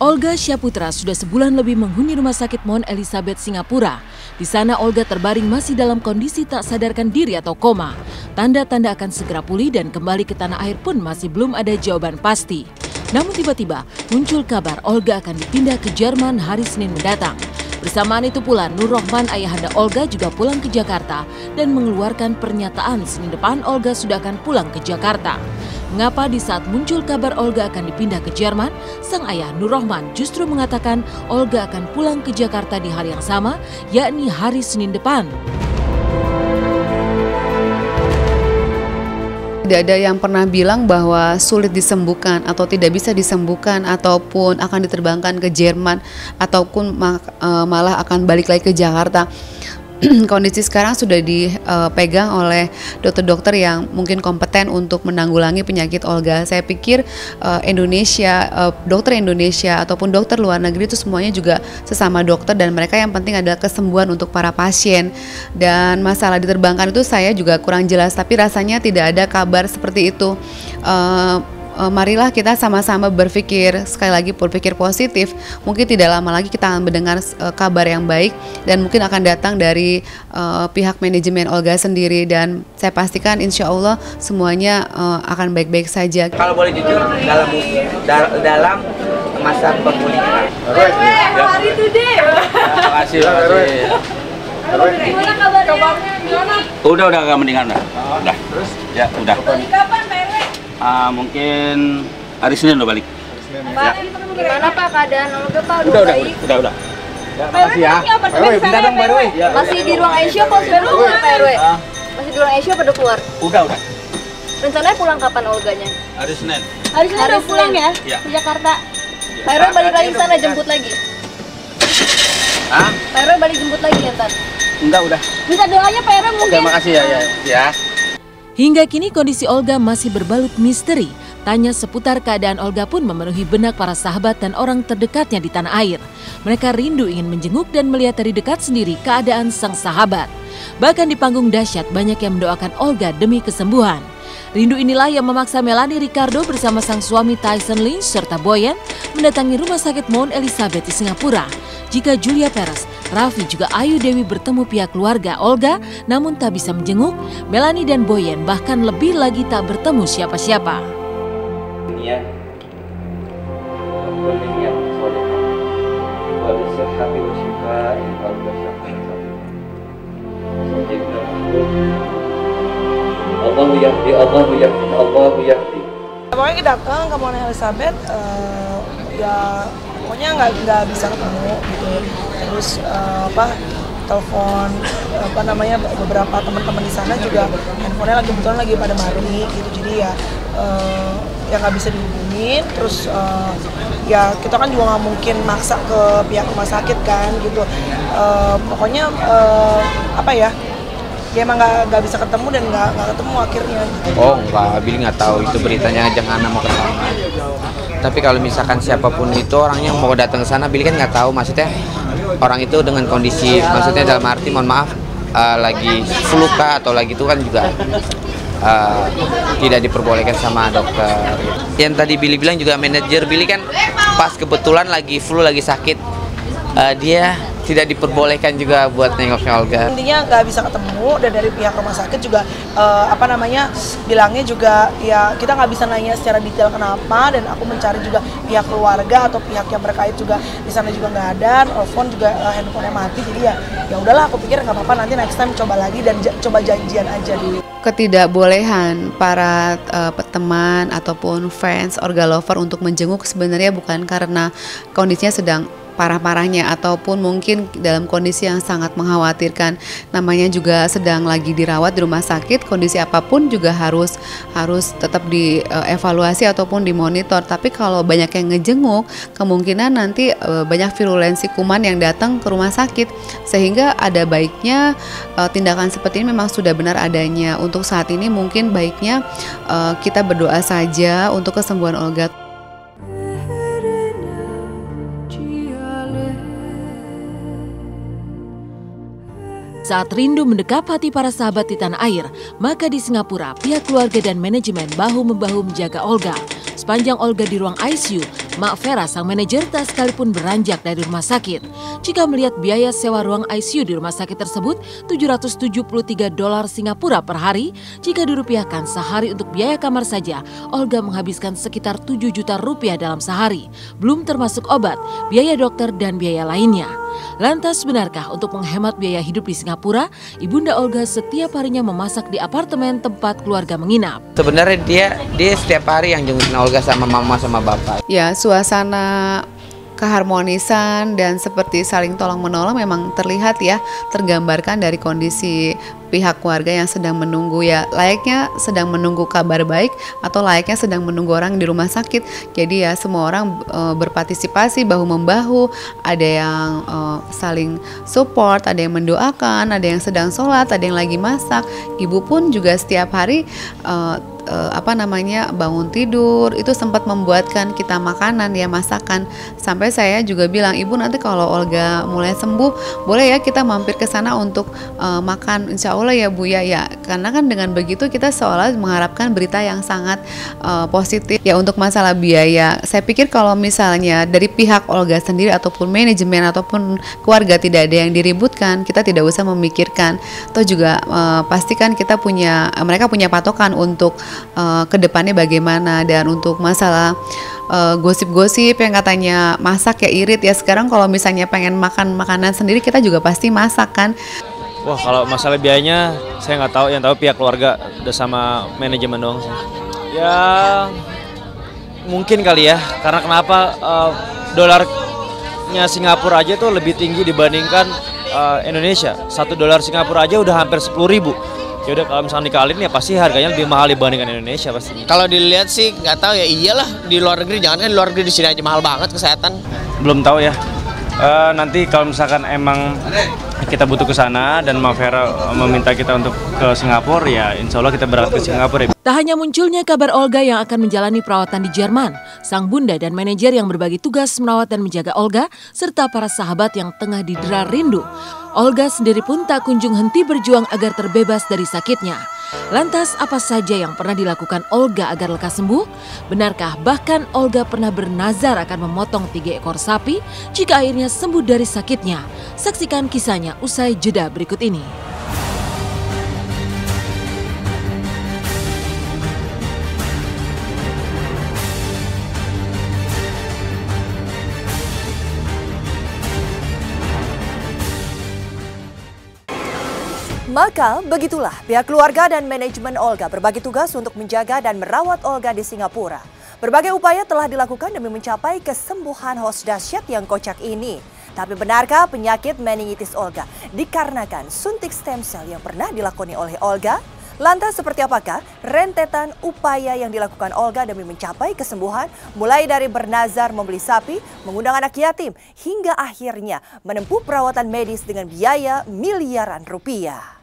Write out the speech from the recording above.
Olga Syaputra sudah sebulan lebih menghuni Rumah Sakit Mount Elizabeth, Singapura. Di sana Olga terbaring masih dalam kondisi tak sadarkan diri atau koma. Tanda-tanda akan segera pulih dan kembali ke tanah air pun masih belum ada jawaban pasti. Namun tiba-tiba muncul kabar Olga akan dipindah ke Jerman hari Senin mendatang. Bersamaan itu pula Nur Rohman, ayahanda Olga, juga pulang ke Jakarta dan mengeluarkan pernyataan Senin depan Olga sudah akan pulang ke Jakarta. Mengapa di saat muncul kabar Olga akan dipindah ke Jerman, sang ayah Nur Rohman justru mengatakan Olga akan pulang ke Jakarta di hari yang sama, yakni hari Senin depan. Tidak ada yang pernah bilang bahwa sulit disembuhkan atau tidak bisa disembuhkan ataupun akan diterbangkan ke Jerman ataupun malah akan balik lagi ke Jakarta. Kondisi sekarang sudah dipegang oleh dokter-dokter yang mungkin kompeten untuk menanggulangi penyakit Olga. Saya pikir dokter Indonesia ataupun dokter luar negeri itu semuanya juga sesama dokter dan mereka yang penting adalah kesembuhan untuk para pasien. Dan masalah diterbangkan itu saya juga kurang jelas, tapi rasanya tidak ada kabar seperti itu. Marilah kita sama-sama berpikir, sekali lagi berpikir positif. Mungkin tidak lama lagi kita akan mendengar kabar yang baik dan mungkin akan datang dari pihak manajemen Olga sendiri, dan saya pastikan insya Allah semuanya akan baik-baik saja. Kalau boleh jujur, dalam masa pemulihan. Hari today. Terima kasih. Gimana kabarnya? Udah agak mendingan udah. Terus? Ya udah. Kapan Pak RW? Mungkin hari Senin udah balik. Pak, gimana Pak keadaan Olga Pak? Udah. Pak RW ya. Bentar dong Pak RW. Masih di ruang ICU apa sudah keluar Pak RW? Masih di ruang ICU apa udah keluar? Udah. Rencananya pulang kapan Olganya? Hari Senin. Hari Senin udah pulang ya? Iya. Ke Jakarta. Pak RW balik lagi ke sana jemput lagi. Pak RW balik jemput lagi ya ntar? Enggak, udah. Minta doanya Pak RW mungkin. Terima kasih ya. Hingga kini kondisi Olga masih berbalut misteri. Tanya seputar keadaan Olga pun memenuhi benak para sahabat dan orang terdekatnya di tanah air. Mereka rindu ingin menjenguk dan melihat dari dekat sendiri keadaan sang sahabat. Bahkan di panggung dahsyat banyak yang mendoakan Olga demi kesembuhan. Rindu inilah yang memaksa Melanie Ricardo bersama sang suami Tyson Lynch serta Boyen mendatangi Rumah Sakit Mount Elizabeth di Singapura. Jika Julia Perez, Raffi juga Ayu Dewi bertemu pihak keluarga Olga namun tak bisa menjenguk, Melanie dan Boyen bahkan lebih lagi tak bertemu siapa-siapa. Allahu yahdi. Pokoknya kita datang ke Mount Elizabeth, ya pokoknya nggak bisa ketemu gitu. Terus telepon beberapa teman-teman di sana juga handphonenya kebetulan lagi pada mati gitu. Jadi ya nggak bisa dihubungin. Terus ya kita kan juga nggak mungkin maksa ke pihak rumah sakit kan gitu. Pokoknya dia emang nggak bisa ketemu dan nggak ketemu akhirnya. Oh enggak, Billy nggak tahu itu beritanya, jangan mau ke sana. Tapi kalau misalkan siapapun itu orangnya mau datang ke sana, Billy kan nggak tahu maksudnya orang itu dengan kondisi, maksudnya dalam arti mohon maaf lagi flu kah atau lagi itu kan juga tidak diperbolehkan sama dokter. Yang tadi Billy bilang juga manajer Billy kan pas kebetulan lagi flu, lagi sakit, dia tidak diperbolehkan juga buat nengok Olga. Intinya nggak bisa ketemu, dan dari pihak rumah sakit juga bilangnya juga ya kita nggak bisa nanya secara detail kenapa, dan aku mencari juga pihak keluarga atau pihak yang berkait juga di sana juga nggak ada, telepon juga handphonenya mati. Jadi ya udahlah, aku pikir nggak apa-apa, nanti next time coba lagi dan coba janjian aja dulu. Ketidakbolehan para teman ataupun fans Olga lover untuk menjenguk sebenarnya bukan karena kondisinya sedang parah-parahnya ataupun mungkin dalam kondisi yang sangat mengkhawatirkan. Namanya juga sedang lagi dirawat di rumah sakit, kondisi apapun juga harus tetap dievaluasi ataupun dimonitor. Tapi kalau banyak yang ngejenguk, kemungkinan nanti banyak virulensi kuman yang datang ke rumah sakit, sehingga ada baiknya tindakan seperti ini memang sudah benar adanya. Untuk saat ini mungkin baiknya kita berdoa saja untuk kesembuhan Olga. Saat rindu mendekap hati para sahabat di tanah air, maka di Singapura pihak keluarga dan manajemen bahu-membahu menjaga Olga. Sepanjang Olga di ruang ICU, Mak Vera sang manajer tak sekalipun beranjak dari rumah sakit. Jika melihat biaya sewa ruang ICU di rumah sakit tersebut $773 Singapura per hari, jika dirupiahkan sehari untuk biaya kamar saja, Olga menghabiskan sekitar 7 juta rupiah dalam sehari, belum termasuk obat, biaya dokter dan biaya lainnya. Lantas benarkah untuk menghemat biaya hidup di Singapura, Ibunda Olga setiap harinya memasak di apartemen tempat keluarga menginap? Sebenarnya dia setiap hari yang jengukin Olga sama mama sama bapak. Ya, suasana keharmonisan dan seperti saling tolong-menolong memang terlihat ya, tergambarkan dari kondisi pihak keluarga yang sedang menunggu, ya layaknya sedang menunggu kabar baik atau layaknya sedang menunggu orang di rumah sakit. Jadi ya semua orang berpartisipasi bahu-membahu, ada yang saling support, ada yang mendoakan, ada yang sedang sholat, ada yang lagi masak. Ibu pun juga setiap hari bangun tidur itu sempat membuatkan kita makanan ya, masakan. Sampai saya juga bilang, ibu nanti kalau Olga mulai sembuh boleh ya kita mampir ke sana untuk makan, insya Allah ya bu ya. Karena kan dengan begitu kita seolah mengharapkan berita yang sangat positif ya. Untuk masalah biaya, saya pikir kalau misalnya dari pihak Olga sendiri ataupun manajemen ataupun keluarga tidak ada yang diributkan, kita tidak usah memikirkan. Atau juga pastikan mereka punya patokan untuk kedepannya bagaimana. Dan untuk masalah gosip-gosip yang katanya masak ya irit ya, sekarang kalau misalnya pengen makan makanan sendiri kita juga pasti masak kan. Wah, kalau masalah biayanya saya nggak tahu, yang tahu pihak keluarga udah sama manajemen doang sih. Ya mungkin kali ya, karena kenapa dolarnya Singapura aja tuh lebih tinggi dibandingkan Indonesia. $1 Singapura aja udah hampir 10.000. Ya udah, kalau misalnya dikaliin ya pasti harganya lebih mahal dibandingkan Indonesia pasti. Kalau dilihat sih nggak tahu ya, iyalah di luar negeri, jangan kan di luar negeri, di sini aja mahal banget kesehatan. Belum tahu ya. Nanti kalau misalkan emang kita butuh ke sana dan Mak Vera meminta kita untuk ke Singapura, ya insya Allah kita berangkat ke Singapura. Tak hanya munculnya kabar Olga yang akan menjalani perawatan di Jerman, sang bunda dan manajer yang berbagi tugas merawat dan menjaga Olga, serta para sahabat yang tengah didera rindu. Olga sendiri pun tak kunjung henti berjuang agar terbebas dari sakitnya. Lantas apa saja yang pernah dilakukan Olga agar lekas sembuh? Benarkah bahkan Olga pernah bernazar akan memotong 3 ekor sapi jika akhirnya sembuh dari sakitnya? Saksikan kisahnya usai jeda berikut ini. Maka begitulah pihak keluarga dan manajemen Olga berbagi tugas untuk menjaga dan merawat Olga di Singapura. Berbagai upaya telah dilakukan demi mencapai kesembuhan host dahsyat yang kocak ini. Tapi benarkah penyakit meningitis Olga dikarenakan suntik stem cell yang pernah dilakoni oleh Olga? Lantas seperti apakah rentetan upaya yang dilakukan Olga demi mencapai kesembuhan, mulai dari bernazar membeli sapi, mengundang anak yatim, hingga akhirnya menempuh perawatan medis dengan biaya miliaran rupiah.